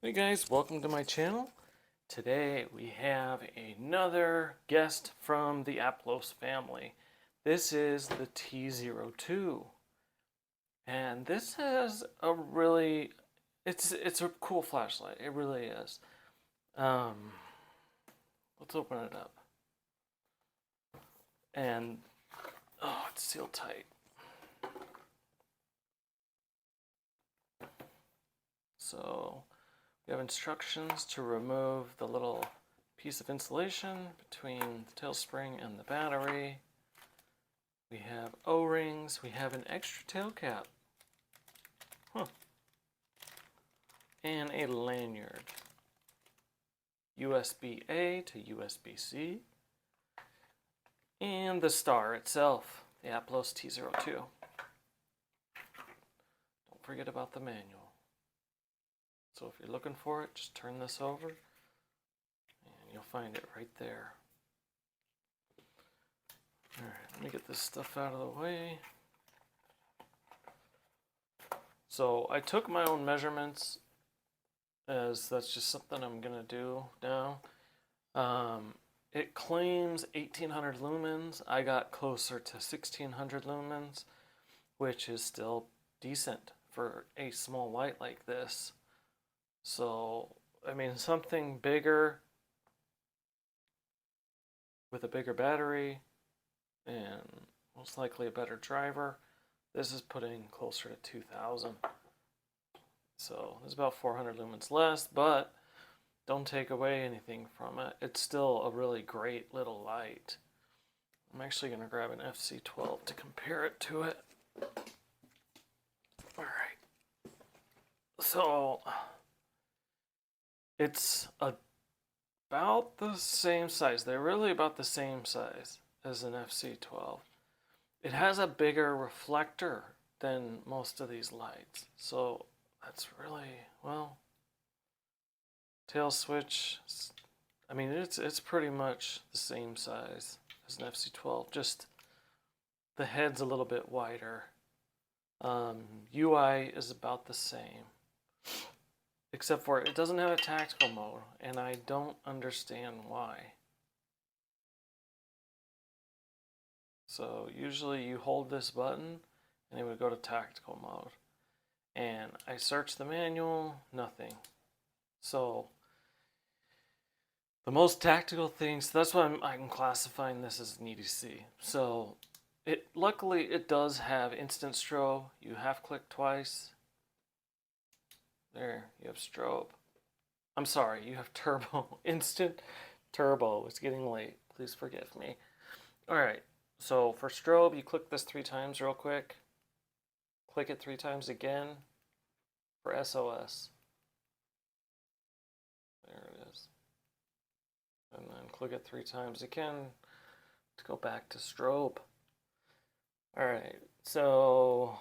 Hey guys, welcome to my channel. Today we have another guest from the Aplos family. This is the T02. And this has a really, it's a cool flashlight. It really is. Um, let's open it up. And, oh, it's sealed tight. So, we have instructions to remove the little piece of insulation between the tail spring and the battery. We have O-rings. We have an extra tail cap. And a lanyard. USB-A to USB-C. And the star itself, the Aplos T02. Don't forget about the manual. So if you're looking for it, just turn this over and you'll find it right there. Alright, let me get this stuff out of the way. So I took my own measurements, as that's just something I'm going to do now. It claims 1800 lumens. I got closer to 1600 lumens, which is still decent for a small light like this. So, I mean, something bigger with a bigger battery and most likely a better driver, this is putting closer to 2000. So, there's about 400 lumens less, but don't take away anything from it. It's still a really great little light. I'm actually going to grab an fc12 to compare it to it. Alright. So, it's about the same size. They're really about the same size as an fc12. It has a bigger reflector than most of these lights. So that's really, well, tail switch, I mean, it's pretty much the same size as an fc12, just the head's a little bit wider. UI is about the same, except for it doesn't have a tactical mode, and I don't understand why. So usually you hold this button and it would go to tactical mode. And I searched the manual, nothing. So the most tactical things, that's why I'm classifying this as an EDC. So luckily it does have instant strobe. You half click twice. There, you have strobe. I'm sorry, you have turbo. Instant turbo. It's getting late. Please forgive me. Alright, so for strobe, you click this 3 times real quick. Click it 3 times again for SOS. There it is. And then click it 3 times again to go back to strobe. Alright, so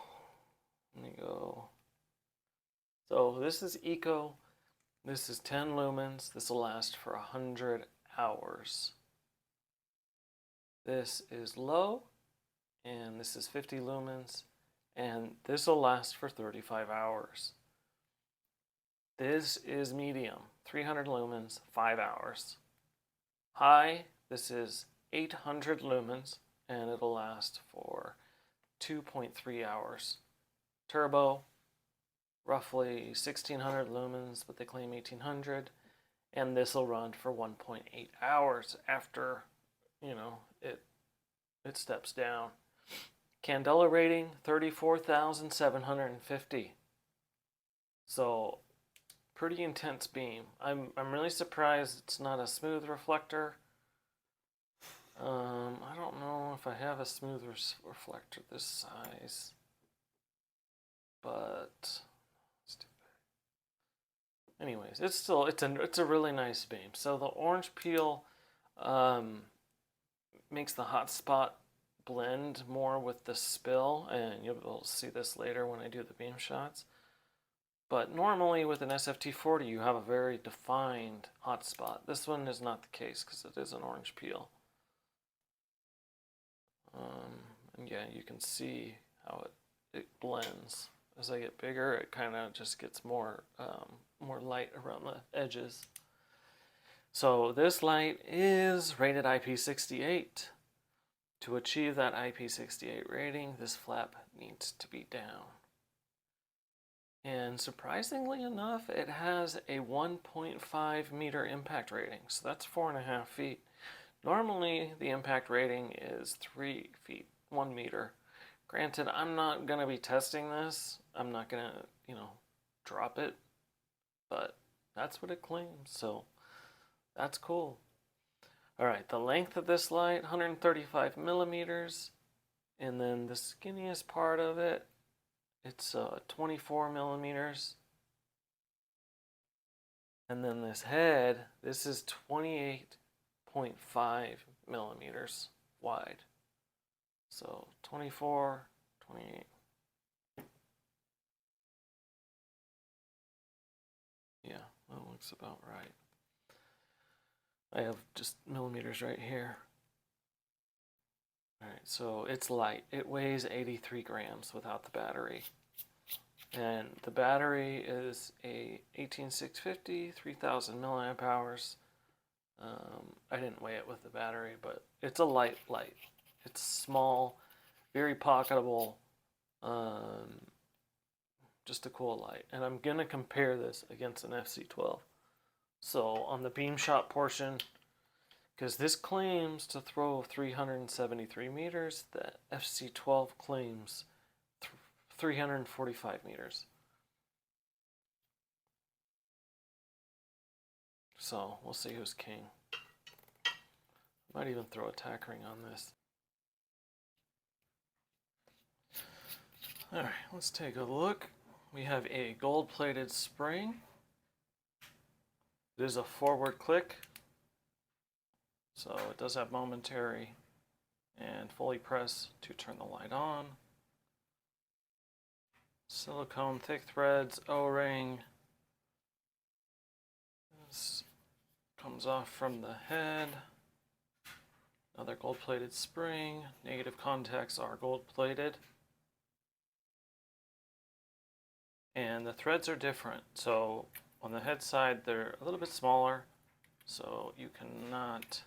let me go. So this is Eco. This is 10 lumens. This will last for 100 hours. This is low, and this is 50 lumens, and this will last for 35 hours. This is medium, 300 lumens, 5 hours. High, this is 800 lumens, and it'll last for 2.3 hours. Turbo, roughly 1600 lumens, but they claim 1800, and this will run for 1.8 hours after, you know, it steps down. Candela rating 34,750. So pretty intense beam. I'm really surprised it's not a smooth reflector. I don't know if I have a smooth reflector this size, but anyways, it's a really nice beam. So the orange peel makes the hot spot blend more with the spill, and you'll be able to see this later when I do the beam shots. But normally with an SFT40 you have a very defined hot spot. This one is not the case because it is an orange peel. And yeah, you can see how it blends. As I get bigger, it kind of just gets more more light around the edges. So this light is rated IP68. To achieve that IP68 rating, this flap needs to be down. And surprisingly enough, it has a 1.5 meter impact rating. So that's 4.5 feet. Normally, the impact rating is 3 feet, 1 meter. Granted, I'm not going to be testing this. I'm not going to, drop it. But that's what it claims. So that's cool. All right, the length of this light, 135 millimeters. And then the skinniest part of it, it's 24 millimeters. And then this head, this is 28.5 millimeters wide. So 24, 28. Yeah, that looks about right. I have just millimeters right here. All right, so it's light. It weighs 83 grams without the battery. And the battery is a 18650, 3000 milliamp hours. I didn't weigh it with the battery, but it's a light light. It's small, very pocketable, just a cool light. And I'm going to compare this against an fc12. So on the beam shot portion, because this claims to throw 373 meters, the fc12 claims 345 meters. So we'll see who's king. Might even throw a tack ring on this. All right, let's take a look. We have a gold-plated spring. It is a forward click, so it does have momentary and fully press to turn the light on. Silicone thick threads, O-ring. This comes off from the head. Another gold-plated spring. Negative contacts are gold-plated. And the threads are different. So on the head side, they're a little bit smaller, so you cannot,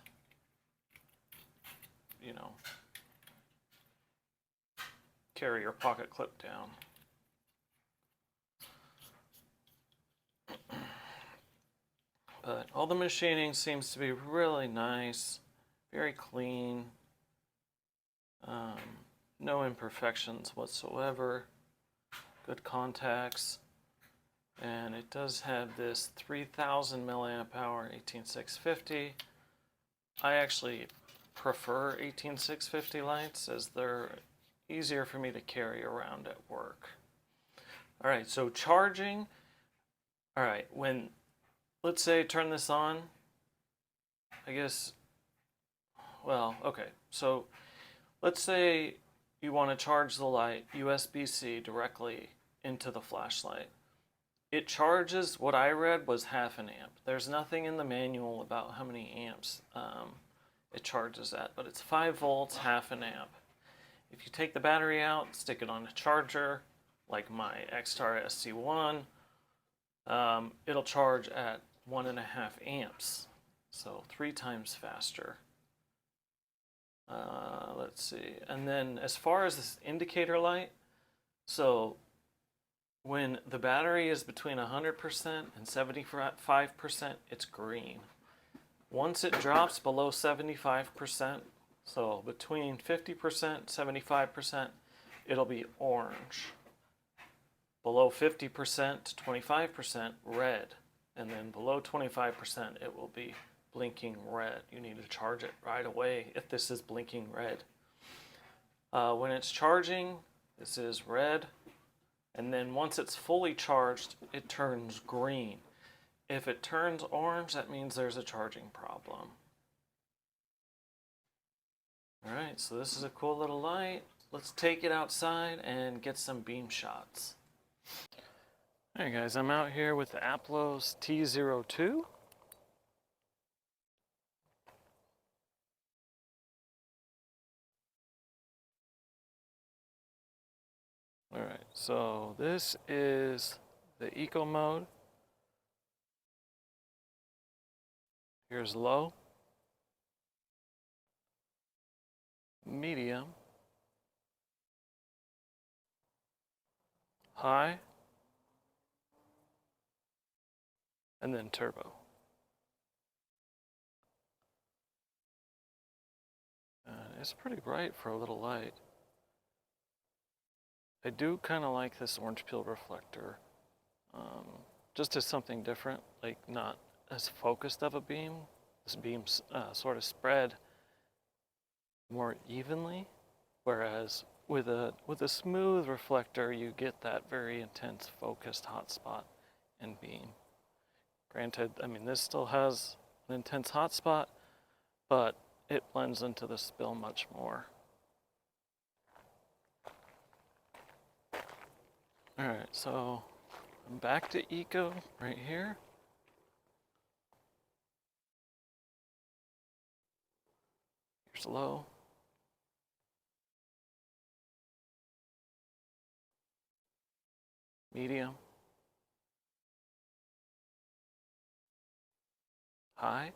carry your pocket clip down. But all the machining seems to be really nice, very clean, no imperfections whatsoever, good contacts, and it does have this 3000 milliamp hour 18650. I actually prefer 18650 lights as they're easier for me to carry around at work. All right, so charging. All right, when, let's say, turn this on, I guess, well, okay, so let's say you want to charge the light USB-C directly into the flashlight. It charges, what I read was half an amp. There's nothing in the manual about how many amps it charges at, but it's 5 volts, half an amp. If you take the battery out, stick it on a charger, like my X-Star SC1, it'll charge at 1.5 amps, so 3 times faster. Let's see, and then as far as this indicator light, so when the battery is between 100% and 75%, it's green. Once it drops below 75%, so between 50% 75%, it'll be orange. Below 50% to 25%, red. And then below 25%, it will be blinking red. You need to charge it right away if this is blinking red. When it's charging, this is red. And then once it's fully charged, it turns green. If it turns orange, that means there's a charging problem. All right, so this is a cool little light. Let's take it outside and get some beam shots. All right, guys, I'm out here with the Aplos T02. All right, so this is the eco mode. Here's low, medium, high, and then turbo. And it's pretty bright for a little light. I do kind of like this orange peel reflector, just as something different, like not as focused of a beam. This beam's sort of spread more evenly, whereas with a smooth reflector, you get that very intense focused hotspot and beam. Granted, I mean, this still has an intense hotspot, but it blends into the spill much more. All right, so I'm back to Eco right here. Here's low. Medium. High.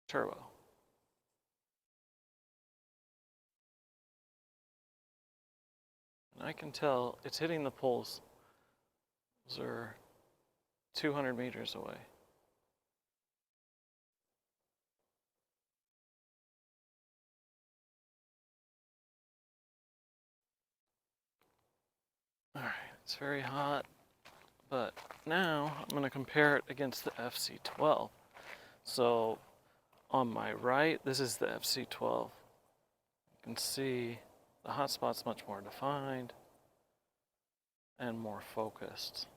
Turbo. And I can tell it's hitting the poles. Those are 200 meters away. All right, it's very hot, but now I'm going to compare it against the fc12. So on my right, this is the fc12. You can see the hotspot's much more defined and more focused.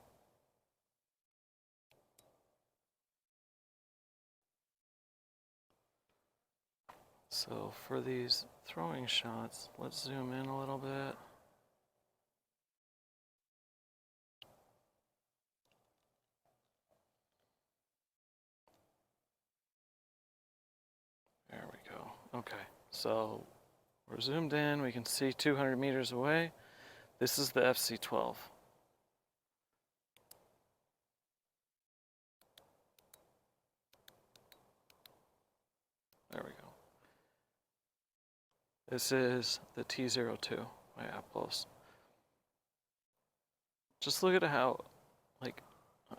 So for these throwing shots, let's zoom in a little bit. There we go. Okay, so we're zoomed in. We can see 200 meters away. This is the fc12. There we go. This is the T02 by Aplos. Just look at how, like,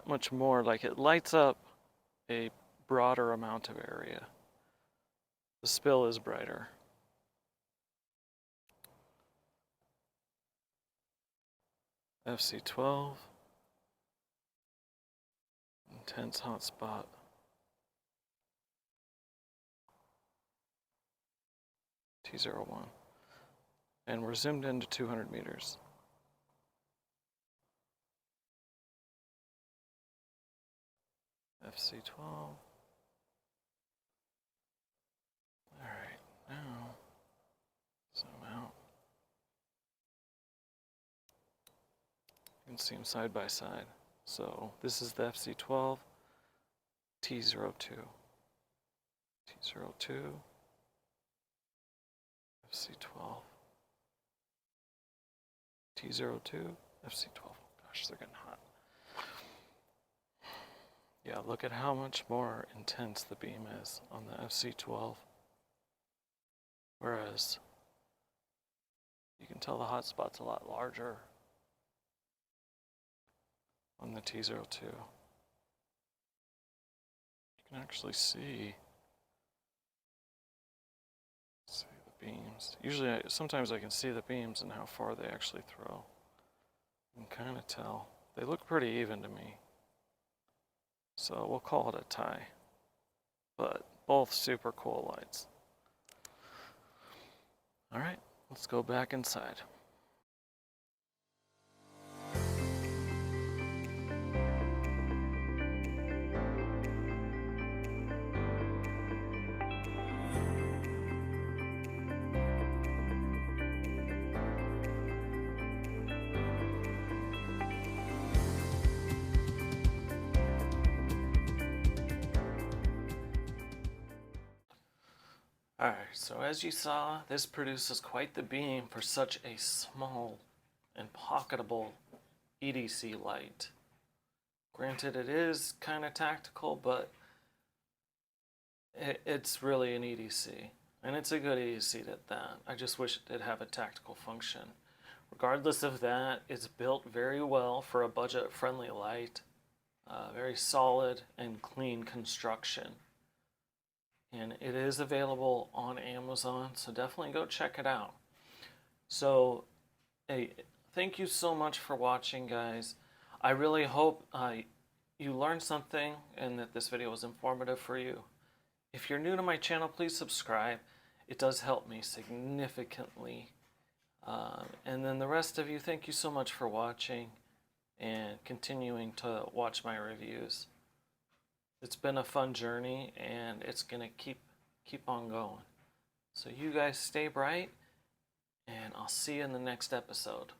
much more, like it lights up a broader amount of area. The spill is brighter. fc12, intense hotspot. T01. And we're zoomed into 200 meters. fc12. All right, now zoom out. You can see them side by side. So this is the fc12, T02, T02, fc12, T02, fc12. Gosh, they're getting hot. Yeah, look at how much more intense the beam is on the fc12. Whereas you can tell the hotspot's a lot larger on the T02. You can actually see the beams. Usually, sometimes I can see the beams and how far they actually throw. You can kind of tell. They look pretty even to me. So we'll call it a tie. But both super cool lights. All right, let's go back inside. Alright, so as you saw, this produces quite the beam for such a small and pocketable EDC light. Granted, it is kind of tactical, but it's really an EDC. And it's a good EDC at that. I just wish it did have a tactical function. Regardless of that, it's built very well for a budget-friendly light. Very solid and clean construction. And it is available on Amazon, so definitely go check it out. So, hey, thank you so much for watching, guys. I really hope you learned something and that this video was informative for you. If you're new to my channel, please subscribe. It does help me significantly. And then the rest of you, thank you so much for watching and continuing to watch my reviews. It's been a fun journey, and it's gonna keep on going. So you guys stay bright, and I'll see you in the next episode.